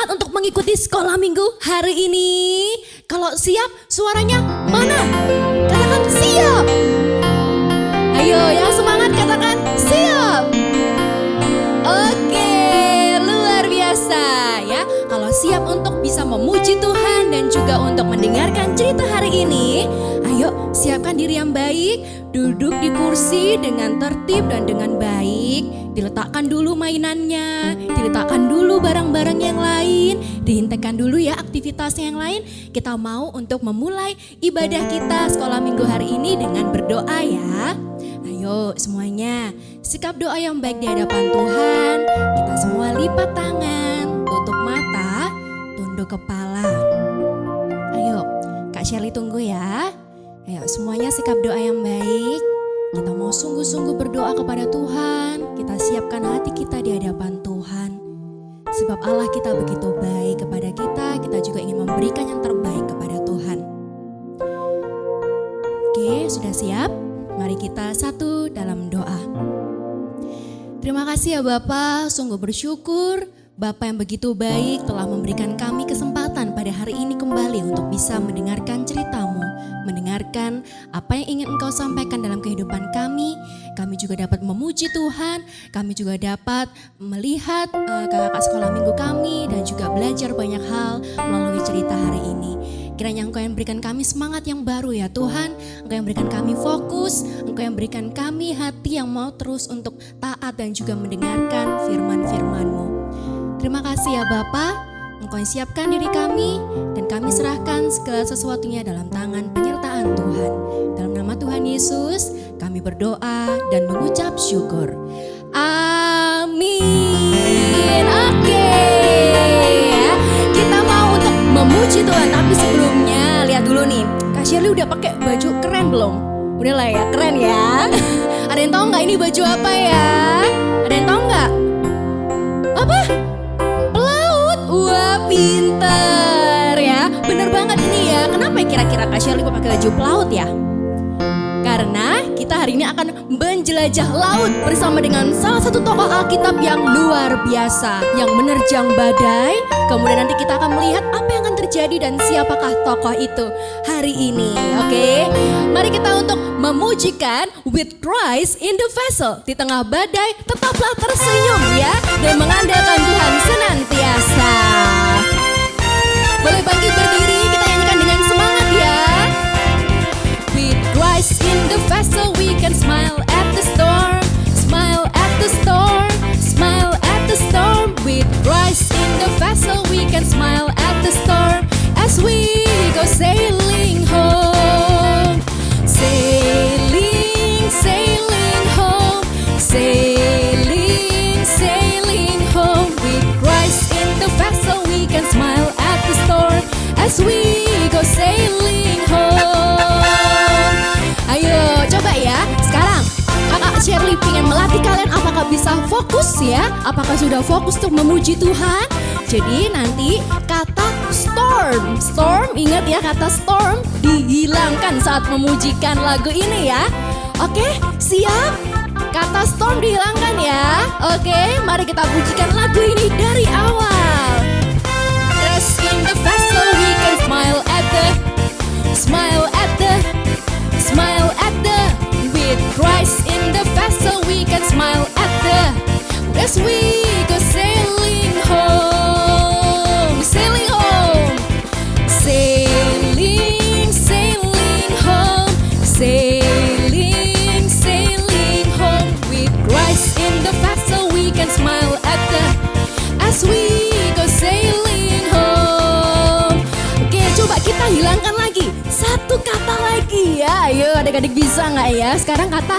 semangat untuk mengikuti sekolah minggu hari ini? Kalau siap, suaranya mana? Katakan siap. Ayo yang semangat katakan siap. Oke, luar biasa ya. Kalau siap untuk bisa memuji Tuhan dan juga untuk mendengarkan cerita hari ini, ayo siapkan diri yang baik, duduk di kursi dengan tertib dan dengan baik. Diletakkan dulu mainannya, diletakkan dulu barang-barang yang lain, dihentikan dulu ya aktivitasnya yang lain. Kita mau untuk memulai ibadah kita sekolah minggu hari ini dengan berdoa ya. Ayo semuanya, sikap doa yang baik di hadapan Tuhan. Kita semua lipat tangan, tutup mata, tunduk kepala. Ayo, Kak Shirley tunggu ya. Ayo semuanya sikap doa yang baik. Kita mau sungguh-sungguh berdoa kepada Tuhan. Kita siapkan hati kita di hadapan Tuhan. Sebab Allah kita begitu baik kepada kita. Kita juga ingin memberikan yang terbaik kepada Tuhan. Oke, sudah siap? Mari kita satu dalam doa. Terima kasih ya Bapak, sungguh bersyukur Bapak yang begitu baik telah memberikan kami kesempatan pada hari ini kembali untuk bisa mendengarkan cerita-Mu, mendengarkan apa yang ingin Engkau sampaikan dalam kehidupan kami. Kami juga dapat memuji Tuhan, kami juga dapat melihat kakak-kakak sekolah minggu kami dan juga belajar banyak hal melalui cerita hari ini. Kiranya Engkau yang berikan kami semangat yang baru ya Tuhan, Engkau yang berikan kami fokus, Engkau yang berikan kami hati yang mau terus untuk taat dan juga mendengarkan firman-firman-Mu. Terima kasih ya Bapa, Engkau yang siapkan diri kami dan kami serahkan segala sesuatunya dalam tangan penyertaan Tuhan. Dalam nama Tuhan Yesus kami berdoa dan mengucap syukur. Amin. Oke ya, kita mau untuk memuji Tuhan, tapi sebelumnya lihat dulu nih, Kak Shirley udah pakai baju keren belum? Udah lah ya, keren ya. Ada yang tahu nggak ini baju apa ya? Ada yang tahu nggak? Apa? Wah pinter ya, bener banget ini ya. Kenapa kira-kira Kak Shirley pakai baju pelaut ya? Karena kita hari ini akan menjelajah laut bersama dengan salah satu tokoh Alkitab yang luar biasa, yang menerjang badai. Kemudian nanti kita akan melihat apa yang akan terjadi dan siapakah tokoh itu hari ini. Oke, mari kita untuk memujikan With Christ in the Vessel. Di tengah badai tetaplah tersenyum ya, dan mengandalkan Tuhan senantiasa. Boleh bangkit berdiri, kita nyanyikan dengan semangat ya. With Christ in the vessel we can smile at the storm, smile at the storm, smile at the storm. With Christ in the vessel we can smile at the storm as we go sailing home, sailing, sailing home, sailing, sailing home. With Christ in the vessel we can smile at the storm as we go sailing home. Ayo coba ya, sekarang Kakak Shirley ingin melatih kalian apakah bisa fokus ya. Apakah sudah fokus untuk memuji Tuhan? Jadi nanti kata storm, storm, ingat ya kata storm dihilangkan saat memujikan lagu ini ya. Oke, siap? Kata storm dihilangkan ya. Oke, mari kita pujikan lagu ini dari awal. Rest in the vessel we can smile at the, smile at the, smile at the. With Christ in the vessel we can smile at the, as we go sailing home, sailing home, sailing, sailing home, sailing, sailing home. With Christ in the vessel we can smile at the, as we go sailing home. Oke, coba kita hilangkan lagi satu kata lagi ya. Ayo adik-adik bisa nggak ya? Sekarang kata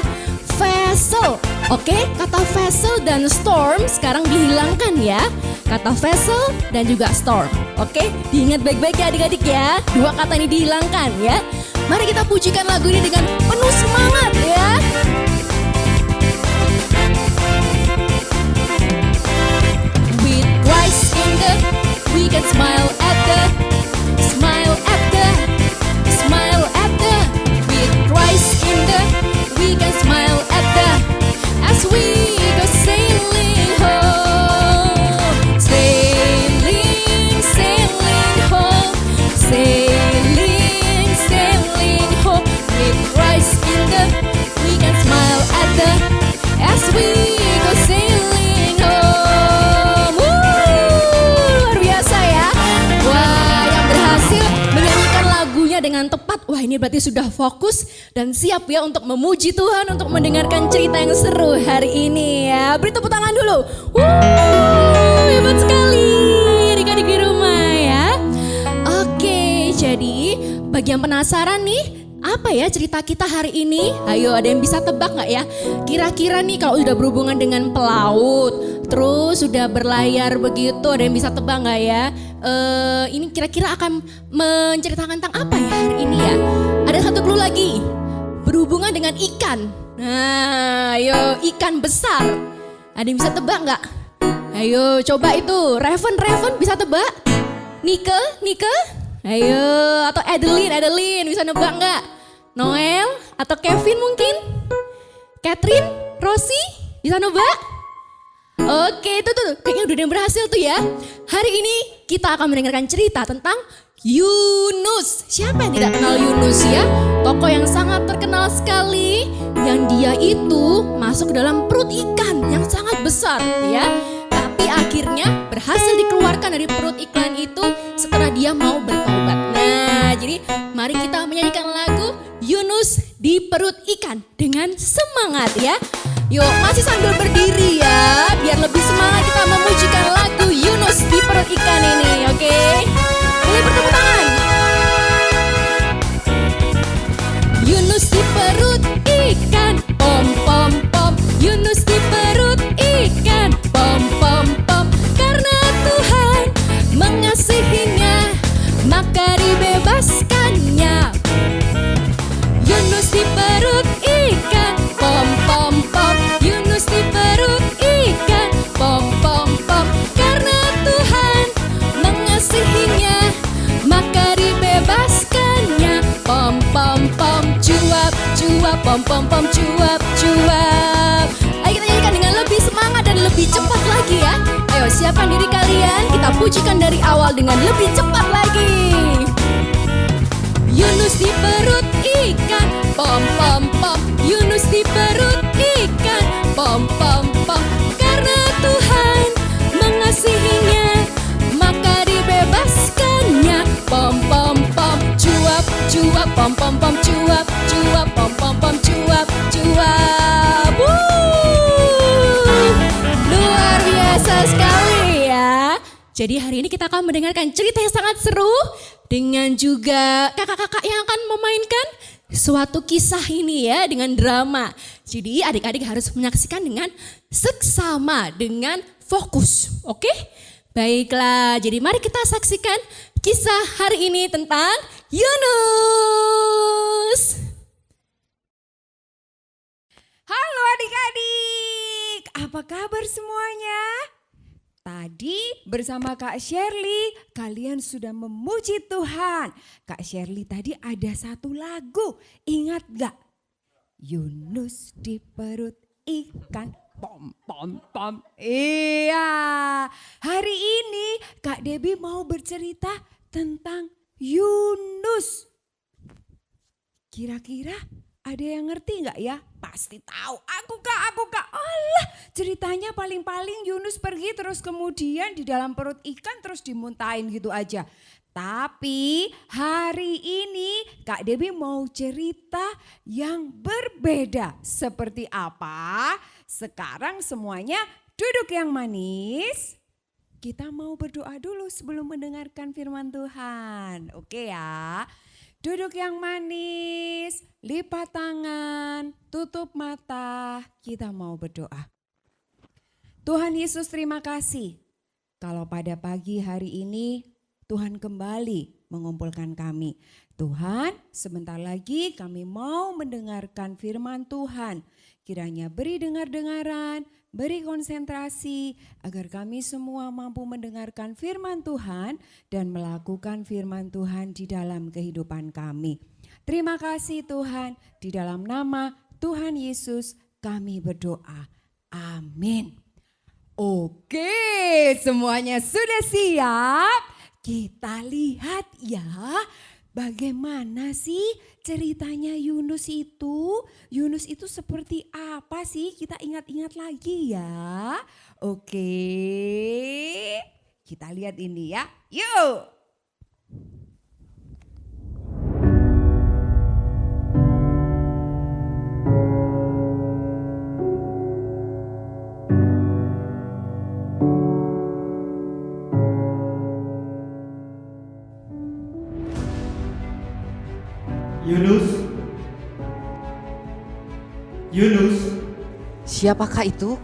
vessel. Oke, kata vessel dan storm sekarang dihilangkan ya. Kata vessel dan juga storm. Oke, diingat baik-baik ya adik-adik ya. Dua kata ini dihilangkan ya. Mari kita pujikan lagu ini dengan penuh semangat ya. With Christ in the, we can smile at the, smile at the, smile at the. With Christ in the, we can smile at the, as we go sailing home, sailing, ini berarti sudah fokus dan siap ya untuk memuji Tuhan, untuk mendengarkan cerita yang seru hari ini ya. Beri tepuk tangan dulu. Hebat sekali adik-adik di rumah ya. Oke, jadi bagi yang penasaran nih, apa ya cerita kita hari ini? Ayo, ada yang bisa tebak gak ya? Kira-kira nih kalau udah berhubungan dengan pelaut, terus sudah berlayar begitu, ada yang bisa tebak gak ya? Ini kira-kira akan menceritakan tentang apa ya hari ini ya? Ada satu clue lagi, berhubungan dengan ikan. Nah, ayo, ikan besar. Ada yang bisa tebak gak? Ayo coba itu, Raven bisa tebak? Nike? Ayo, atau Adeline bisa nebak nggak? Noel atau Kevin mungkin? Catherine, Rosie bisa nebak? Oke, itu tuh kayaknya udah ada yang berhasil tuh ya. Hari ini kita akan mendengarkan cerita tentang Yunus. Siapa yang tidak kenal Yunus ya? Tokoh yang sangat terkenal sekali, yang dia itu masuk dalam perut ikan yang sangat besar ya. Tapi akhirnya berhasil dikeluarkan dari perut ikan itu setelah dia mau bertobat. Nah, jadi mari kita menyanyikan lagu Yunus di perut ikan dengan semangat ya. Yuk, masih sambil berdiri ya, biar lebih semangat kita memujikan lagu Yunus di perut ikan ini, oke? Boleh bertepuk tangan. Yunus di perut ikan, pom pom pom. Yunus di perut ikan, pom pom pom. Karena Tuhan mengasihinya, maka dibebaskannya. Yunus di perut ikan, pom pom pom. Yunus di perut ikan, pom pom pom. Karena Tuhan mengasihinya, maka dibebaskannya. Pom pom pom, cuap cuap, pom pom pom, cuap cuap. Ayo kita nyanyikan dengan lebih semangat dan lebih cepat lagi ya. Ayo siapkan diri kalian, kita pujikan dari awal dengan lebih cepat lagi. Yunus di perut ikan, pom pom pom. Yunus di perut ikan, pom pom pom. Karena Tuhan mengasihinya, maka dibebaskannya. Pom pom pom, cuap cuap, pom pom pom, cuap cuap, pom pom pom, cuap cuap. Luar biasa sekali ya. Jadi hari ini kita akan mendengarkan cerita yang sangat seru dengan juga kakak-kakak yang akan memainkan suatu kisah ini ya dengan drama. Jadi adik-adik harus menyaksikan dengan seksama, dengan fokus. Oke? Baiklah, jadi mari kita saksikan kisah hari ini tentang Yunus. Halo adik-adik, apa kabar semuanya? Tadi bersama Kak Shirley, kalian sudah memuji Tuhan. Kak Shirley tadi ada satu lagu, ingat gak? Yunus di perut ikan, pom pom pom. Iya, hari ini Kak Debbie mau bercerita tentang Yunus. Kira-kira ada yang ngerti nggak ya? Pasti tahu. Aku kak. Allah, ceritanya paling-paling Yunus pergi terus kemudian di dalam perut ikan terus dimuntahin gitu aja. Tapi hari ini Kak Debbie mau cerita yang berbeda. Seperti apa? Sekarang semuanya duduk yang manis. Kita mau berdoa dulu sebelum mendengarkan firman Tuhan. Oke ya. Duduk yang manis, lipat tangan, tutup mata, kita mau berdoa. Tuhan Yesus terima kasih kalau pada pagi hari ini Tuhan kembali mengumpulkan kami. Tuhan, sebentar lagi kami mau mendengarkan firman Tuhan. Kiranya beri dengar-dengaran, beri konsentrasi agar kami semua mampu mendengarkan firman Tuhan dan melakukan firman Tuhan di dalam kehidupan kami. Terima kasih Tuhan, di dalam nama Tuhan Yesus kami berdoa. Amin. Oke, semuanya sudah siap? Kita lihat ya. Bagaimana sih ceritanya Yunus itu? Yunus itu seperti apa sih? Kita ingat-ingat lagi ya. Oke, kita lihat ini ya. Yuk. Yunus, Siapakah itu?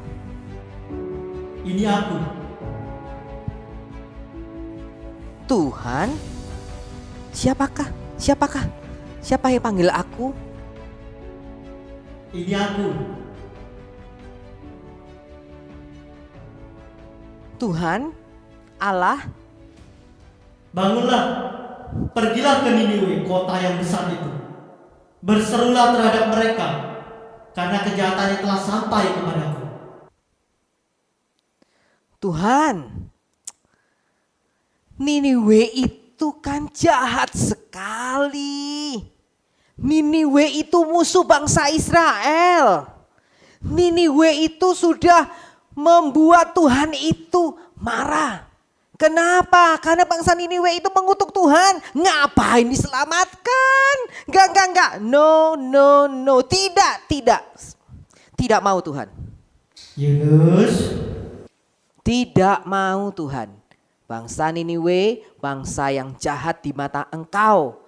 ini aku. Tuhan? Siapakah? Siapakah? Siapa yang panggil aku? Ini aku. Tuhan? Allah? Bangunlah, pergilah ke Niniwe, kota yang besar itu. Berserulah terhadap mereka, karena kejahatannya telah sampai kepadaku. Tuhan, Niniwe itu kan jahat sekali. Niniwe itu musuh bangsa Israel. Niniwe itu sudah membuat Tuhan itu marah. Kenapa? Karena bangsa Niniwe itu mengutuk Tuhan. Ngapain diselamatkan? Enggak. No. Tidak mau Tuhan. Yunus, Tidak mau Tuhan. Bangsa Niniwe, bangsa yang jahat di mata Engkau.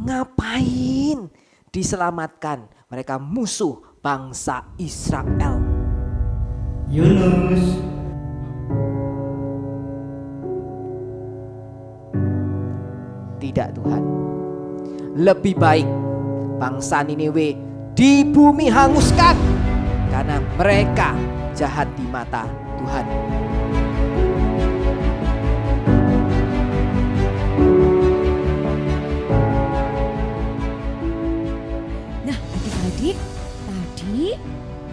Ngapain diselamatkan? Mereka musuh bangsa Israel. Yunus, Tidak Tuhan. Lebih baik bangsa Niniwe di bumi hanguskan. Karena mereka jahat di mata Tuhan. Nah adik-adik, tadi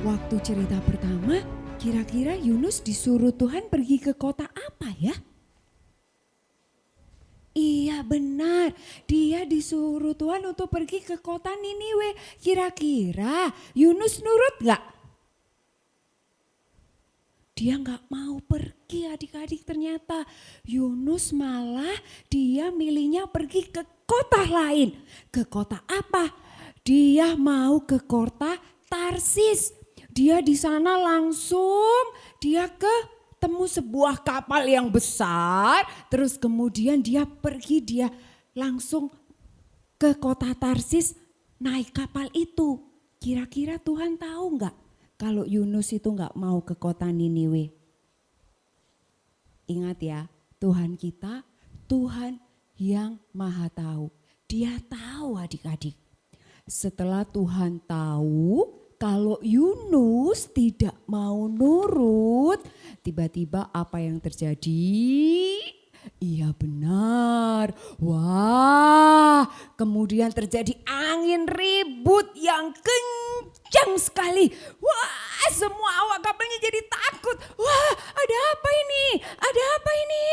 waktu cerita pertama kira-kira Yunus disuruh Tuhan pergi ke kota apa ya? Iya benar, dia disuruh Tuhan untuk pergi ke kota Niniwe. Kira-kira Yunus nurut gak? Dia gak mau pergi adik-adik, ternyata Yunus malah dia milihnya pergi ke kota lain. Ke kota apa? Dia mau ke kota Tarsis. Dia di sana langsung dia ketemu sebuah kapal yang besar, terus kemudian dia pergi, dia langsung ke kota Tarsis naik kapal itu. Kira-kira Tuhan tahu nggak kalau Yunus itu nggak mau ke kota Niniwe? Ingat ya, Tuhan kita, Tuhan yang maha tahu. Dia tahu adik-adik. Setelah Tuhan tahu kalau Yunus tidak mau nurut, tiba-tiba apa yang terjadi? Iya benar. Wah, kemudian terjadi angin ribut yang kencang sekali. Wah, semua awak kapalnya jadi takut. Wah, ada apa ini? Ada apa ini?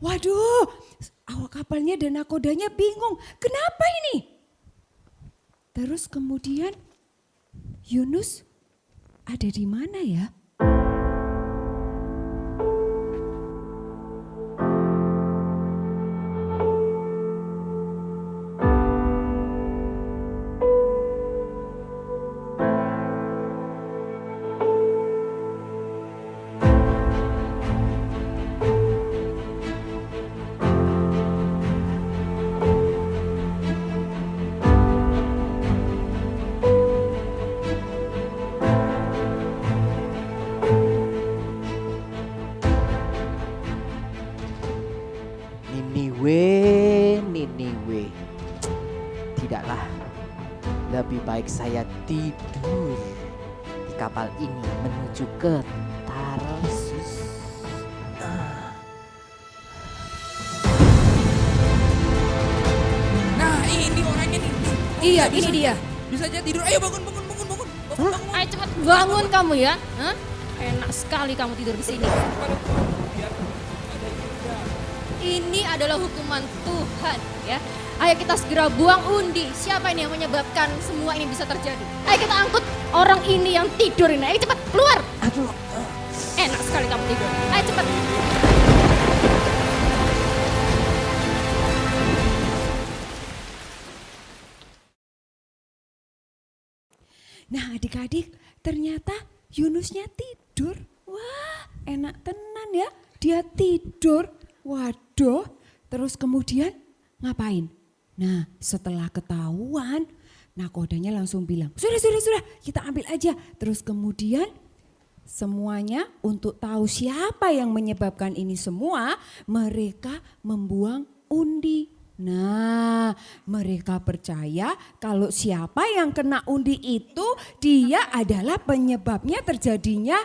Waduh, awak kapalnya dan nakodanya bingung. Kenapa ini? Terus kemudian Yunus ada di mana ya? Niniwe. Tidaklah, lebih baik saya tidur di kapal ini menuju ke Tarsus. Nah ini orangnya nih. Iya, ini dia. Bisa aja tidur. Ayo bangun. Ayo cepat bangun kamu ya. Hah? Enak sekali kamu tidur di sini. Ini adalah hukuman Tuhan ya. Ayo kita segera buang undi. Siapa ini yang menyebabkan semua ini bisa terjadi? Ayo kita angkut orang ini yang tidur ini. Ayo cepat keluar. Aduh, Enak sekali kamu tidur. Ayo cepat. Nah adik-adik, ternyata Yunusnya tidur. Wah, enak tenan ya. Dia tidur. Waduh, terus kemudian ngapain? Nah, setelah ketahuan Nakodanya langsung bilang, sudah, kita ambil aja. Terus kemudian semuanya untuk tahu siapa yang menyebabkan ini semua, mereka membuang undi. Nah, mereka percaya kalau siapa yang kena undi itu dia adalah penyebabnya terjadinya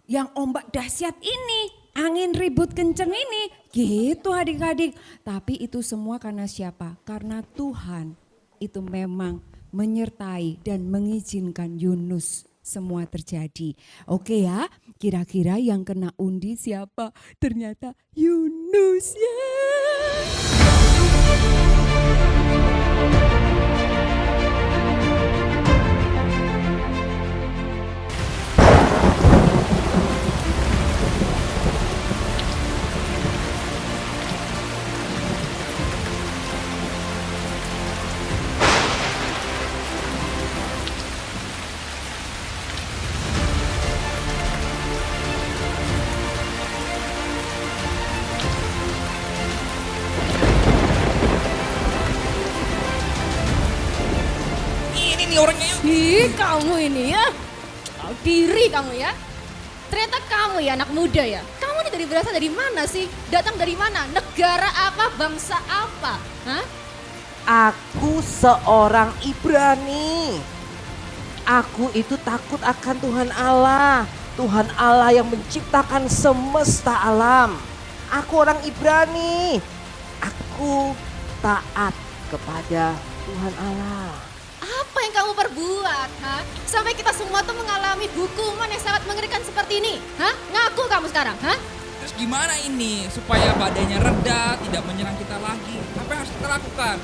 yang ombak dahsyat ini, angin ribut kenceng ini. Gitu adik-adik. Tapi itu semua karena siapa? Karena Tuhan itu memang menyertai dan mengizinkan Yunus semua terjadi. Oke ya, kira-kira yang kena undi siapa? Ternyata Yunus ya. Ini nih orangnya yuk. Ih, kamu ini ya. Tahu diri kamu ya. Ternyata kamu ya anak muda ya. Kamu ini berasal dari mana sih? Datang dari mana? Negara apa? Bangsa apa? Hah? Aku seorang Ibrani. Aku itu takut akan Tuhan Allah. Tuhan Allah yang menciptakan semesta alam. Aku orang Ibrani. Aku taat kepada Tuhan Allah. Apa yang kamu perbuat? Hah? Sampai kita semua tuh mengalami hukuman yang sangat mengerikan seperti ini. Hah? Ngaku kamu sekarang? Hah? Terus gimana ini supaya badainya reda, tidak menyerang kita lagi? Apa yang harus kita lakukan?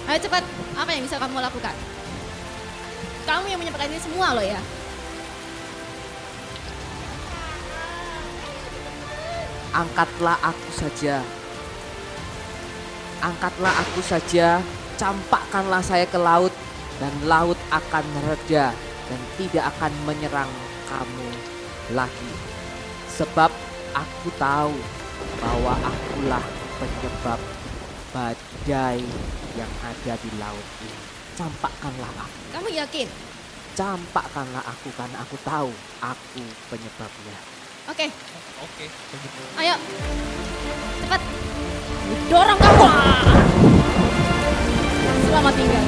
Ayo cepat, apa yang bisa kamu lakukan? Kamu yang menyampaikan ini semua loh ya. Angkatlah aku saja. Angkatlah aku saja, campakkanlah saya ke laut dan laut akan mereda dan tidak akan menyerang kamu lagi. Sebab aku tahu bahwa akulah penyebab badai yang ada di laut ini. Campakkanlah aku. Kamu yakin? Campakkanlah aku karena aku tahu aku penyebabnya. Oke, Oke. ayo. Cepat. Dorong kamu. Selamat tinggal.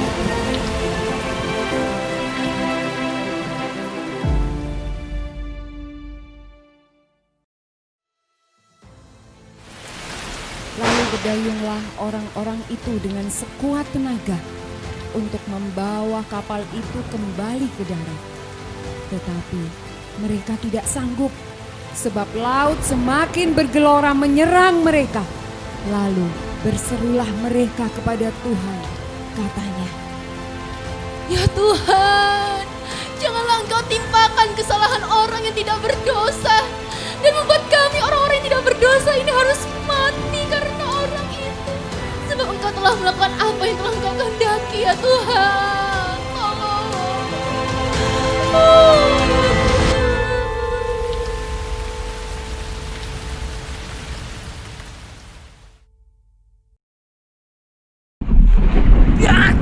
Lalu berdayunglah orang-orang itu dengan sekuat tenaga untuk membawa kapal itu kembali ke darat. Tetapi mereka tidak sanggup sebab laut semakin bergelora menyerang mereka. Lalu berserulah mereka kepada Tuhan, katanya, Ya Tuhan, janganlah Engkau timpakan kesalahan orang yang tidak berdosa dan membuat kami orang-orang yang tidak berdosa ini harus mati karena orang itu. Sebab Engkau telah melakukan apa yang telah Engkau kehendaki ya Tuhan. Tolong.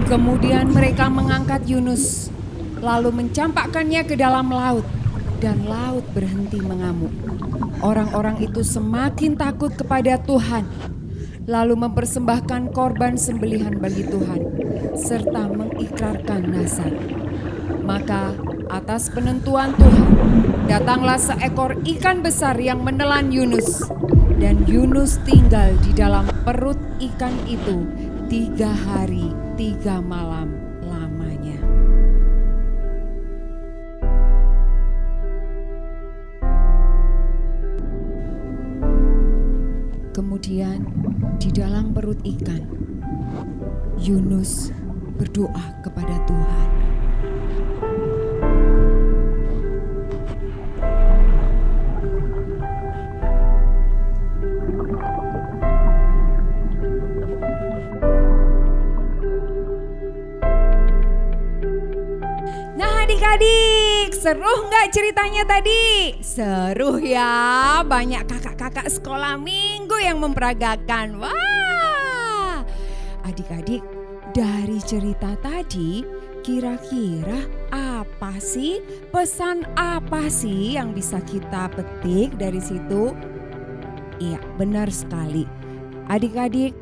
Kemudian mereka mengangkat Yunus, lalu mencampakkannya ke dalam laut, dan laut berhenti mengamuk. Orang-orang itu semakin takut kepada Tuhan, lalu mempersembahkan korban sembelihan bagi Tuhan, serta mengikrarkan nazar. Maka atas penentuan Tuhan, datanglah seekor ikan besar yang menelan Yunus, dan Yunus tinggal di dalam perut ikan itu 3 hari 3 malam lamanya. Kemudian di dalam perut ikan, Yunus berdoa kepada Tuhan. Adik-adik, seru nggak ceritanya tadi? Seru ya, banyak kakak-kakak sekolah minggu yang memperagakan. Wah, adik-adik, dari cerita tadi, kira-kira apa sih, pesan apa sih yang bisa kita petik dari situ? Iya, benar sekali. Adik-adik,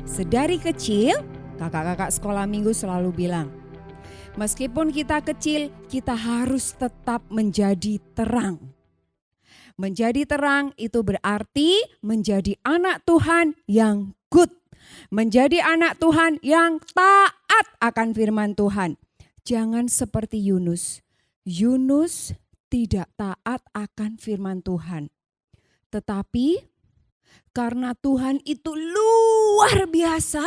sedari kecil, kakak-kakak sekolah minggu selalu bilang, meskipun kita kecil, kita harus tetap menjadi terang. Menjadi terang itu berarti menjadi anak Tuhan yang good. Menjadi anak Tuhan yang taat akan firman Tuhan. Jangan seperti Yunus. Yunus tidak taat akan firman Tuhan. Tetapi karena Tuhan itu luar biasa,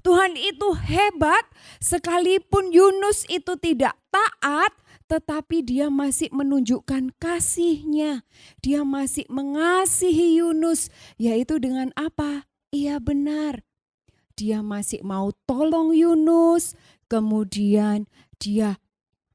Tuhan itu hebat, sekalipun Yunus itu tidak taat, tetapi dia masih menunjukkan kasih-Nya. Dia masih mengasihi Yunus, yaitu dengan apa? Iya benar. Dia masih mau tolong Yunus, kemudian dia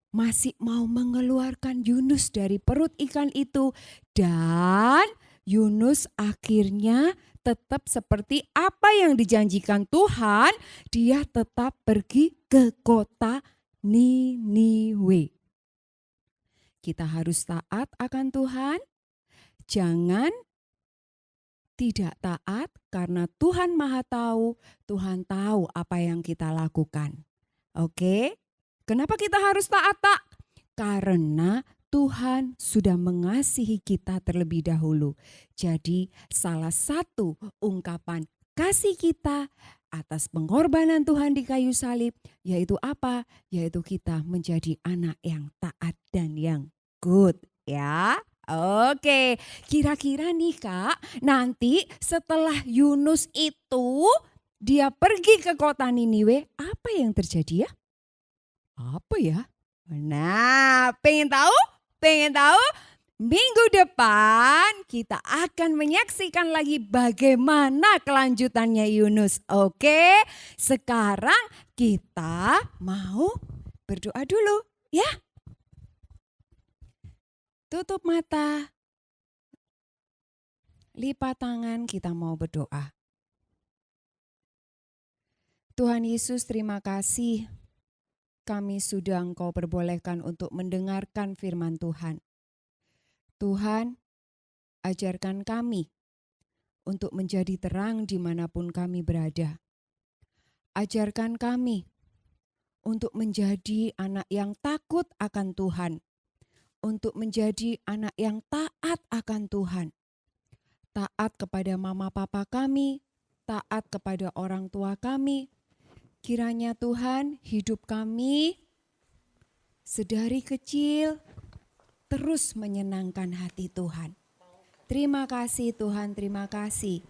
masih mau mengeluarkan Yunus dari perut ikan itu. Dan Yunus akhirnya tetap seperti apa yang dijanjikan Tuhan, dia tetap pergi ke kota Niniwe. Kita harus taat akan Tuhan, jangan tidak taat karena Tuhan Maha Tahu, Tuhan tahu apa yang kita lakukan. Oke? Kenapa kita harus taat, tak? Karena Tuhan sudah mengasihi kita terlebih dahulu. Jadi salah satu ungkapan kasih kita atas pengorbanan Tuhan di kayu salib, yaitu apa? Yaitu kita menjadi anak yang taat dan yang good, ya. Oke, kira-kira nih Kak, nanti setelah Yunus itu dia pergi ke kota Niniwe, apa yang terjadi ya? Apa ya? Nah, pengen tahu? Pengen tahu? Minggu depan kita akan menyaksikan lagi bagaimana kelanjutannya Yunus. Oke, sekarang kita mau berdoa dulu ya. Tutup mata, lipat tangan, kita mau berdoa. Tuhan Yesus, terima kasih kami sudah Engkau perbolehkan untuk mendengarkan firman Tuhan. Tuhan, ajarkan kami untuk menjadi terang dimanapun kami berada. Ajarkan kami untuk menjadi anak yang takut akan Tuhan. Untuk menjadi anak yang taat akan Tuhan. Taat kepada mama papa kami, taat kepada orang tua kami. Kiranya Tuhan hidup kami sedari kecil terus menyenangkan hati Tuhan. Terima kasih Tuhan, terima kasih.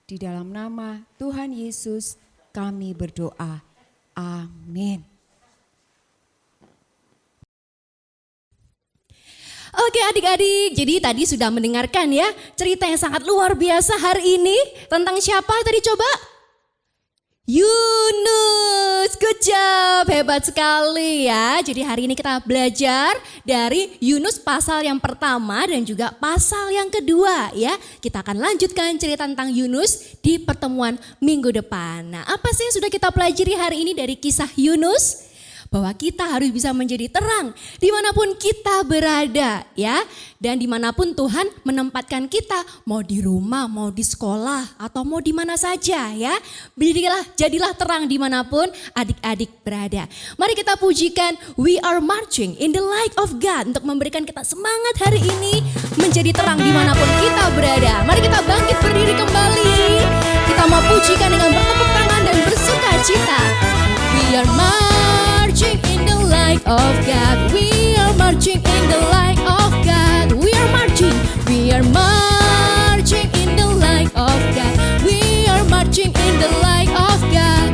Di dalam nama Tuhan Yesus kami berdoa. Amin. Oke adik-adik, jadi tadi sudah mendengarkan ya cerita yang sangat luar biasa hari ini. Tentang siapa tadi coba? Yunus, good job, hebat sekali ya. Jadi hari ini kita belajar dari Yunus pasal yang pertama dan juga pasal yang kedua ya. Kita akan lanjutkan cerita tentang Yunus di pertemuan minggu depan. Nah, apa sih yang sudah kita pelajari hari ini dari kisah Yunus? Bahwa kita harus bisa menjadi terang dimanapun kita berada ya. Dan dimanapun Tuhan menempatkan kita, mau di rumah, mau di sekolah, atau mau di mana saja ya. Jadilah terang dimanapun adik-adik berada. Mari kita pujikan We Are Marching in the Light of God untuk memberikan kita semangat hari ini menjadi terang dimanapun kita berada. Mari kita bangkit berdiri kembali. Kita mau pujikan dengan bertepuk tangan dan bersuka cita. We are marching in the light of God. We are marching in the light of God. We are marching. We are marching in the light of God. We are marching in the light of God.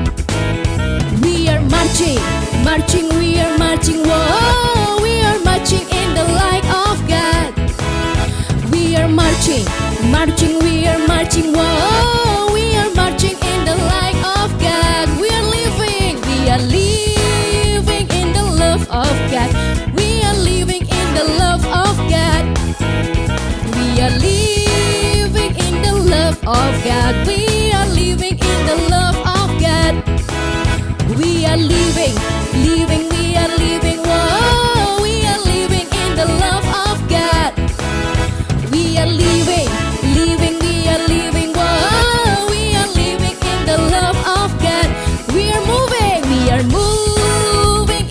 We are marching, marching. We are marching. Whoa, we are marching in the light of God. We are marching, marching. We are marching. Whoa, we are marching in the light of God. We are living. We are living in the love of God. We are living in the love of God. We are living in the love of God. We are living in the love of God. We are living, we are living, whoa, we are living in the love of God. We are living, we are living, whoa, we are living in the love of God. We are moving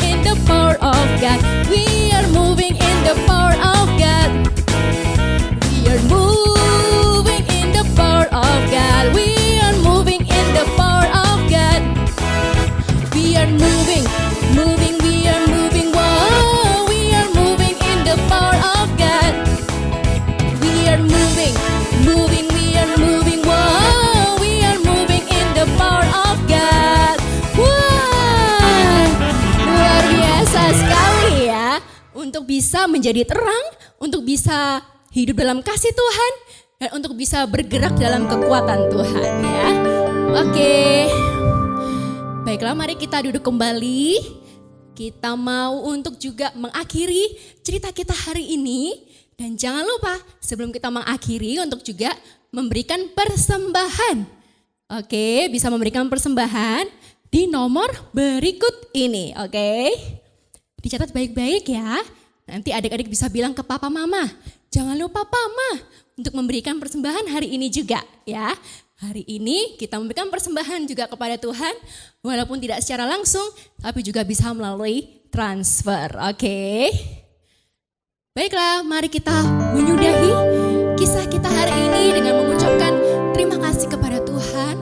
in the power of God. We are moving in the power of God. We are moving in the power of God. We are moving in the power of God. We are moving, we are moving, whoa, we are moving in the power of God. We are moving, we are moving, whoa, we are moving in the power of God. Wah, luar biasa sekali ya. Untuk bisa menjadi terang, untuk bisa hidup dalam kasih Tuhan, dan untuk bisa bergerak dalam kekuatan Tuhan ya. Oke, baiklah mari kita duduk kembali. Kita mau untuk juga mengakhiri cerita kita hari ini. Dan jangan lupa sebelum kita mengakhiri untuk juga memberikan persembahan. Oke, bisa memberikan persembahan di nomor berikut ini. Oke, dicatat baik-baik ya. Nanti adik-adik bisa bilang ke papa mama, jangan lupa mama untuk memberikan persembahan hari ini juga ya. Hari ini kita memberikan persembahan juga kepada Tuhan, walaupun tidak secara langsung, tapi juga bisa melalui transfer. Oke. Baiklah, mari kita menyudahi kisah kita hari ini dengan mengucapkan terima kasih kepada Tuhan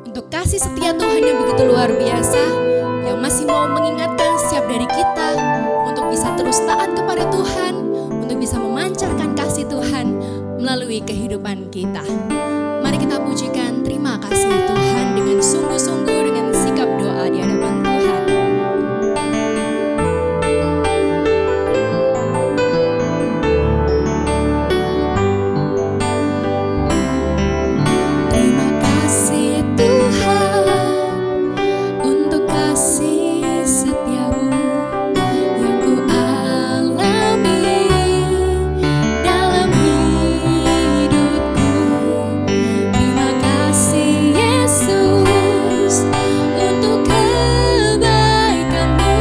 untuk kasih setia Tuhan yang begitu luar biasa, yang masih mau mengingatkan setiap dari kita untuk bisa terus taat kepada Tuhan, untuk bisa memancarkan kasih Tuhan melalui kehidupan kita. Mari kita pujikan terima kasih Tuhan dengan sungguh-sungguh dengan sikap doa di hadapan Tuhan. Terima kasih Tuhan untuk kasih setiamu yang ku alami dalam hidupku. Terima kasih Yesus untuk kebaikanmu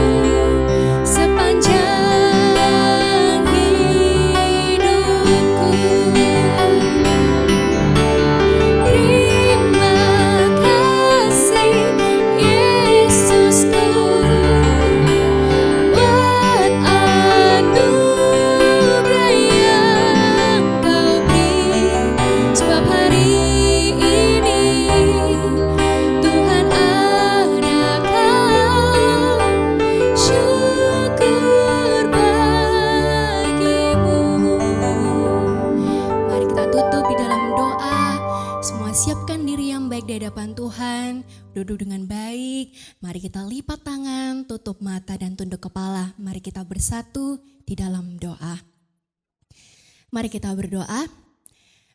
sepanjang hidupku. Terima kasih Yesusku buat anugerah yang kau beri, sebab hari ini Tuhan adakan syukur bagimu. Mari kita tutup di dalam doa. Semua siapkan diri yang baik di hadapan Tuhan. Duduk dengan baik. Mari kita lipat tangan, tutup mata dan tunduk kepala. Mari kita bersatu di dalam doa. Mari kita berdoa.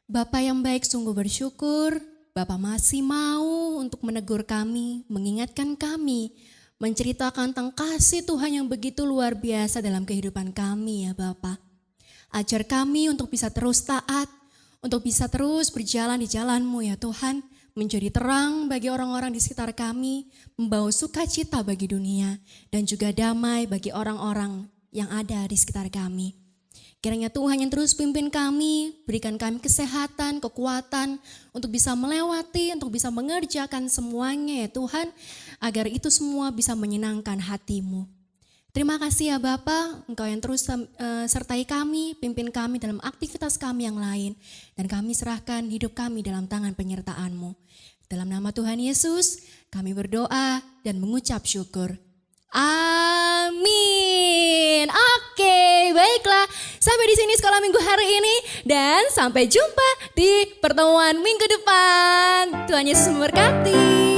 Bapa yang baik, sungguh bersyukur Bapa masih mau untuk menegur kami, mengingatkan kami, menceritakan tentang kasih Tuhan yang begitu luar biasa dalam kehidupan kami ya Bapa. Ajar kami untuk bisa terus taat, untuk bisa terus berjalan di jalan-Mu ya Tuhan, menjadi terang bagi orang-orang di sekitar kami, membawa sukacita bagi dunia, dan juga damai bagi orang-orang yang ada di sekitar kami. Kiranya Tuhan yang terus pimpin kami, berikan kami kesehatan, kekuatan untuk bisa melewati, untuk bisa mengerjakan semuanya ya Tuhan, agar itu semua bisa menyenangkan hati-Mu. Terima kasih ya Bapa, Engkau yang terus sertai kami, pimpin kami dalam aktivitas kami yang lain, dan kami serahkan hidup kami dalam tangan penyertaan-Mu. Dalam nama Tuhan Yesus, kami berdoa dan mengucap syukur. Amin. Oke, baiklah. Sampai di sini sekolah minggu hari ini dan sampai jumpa di pertemuan minggu depan. Tuhan Yesus memberkati.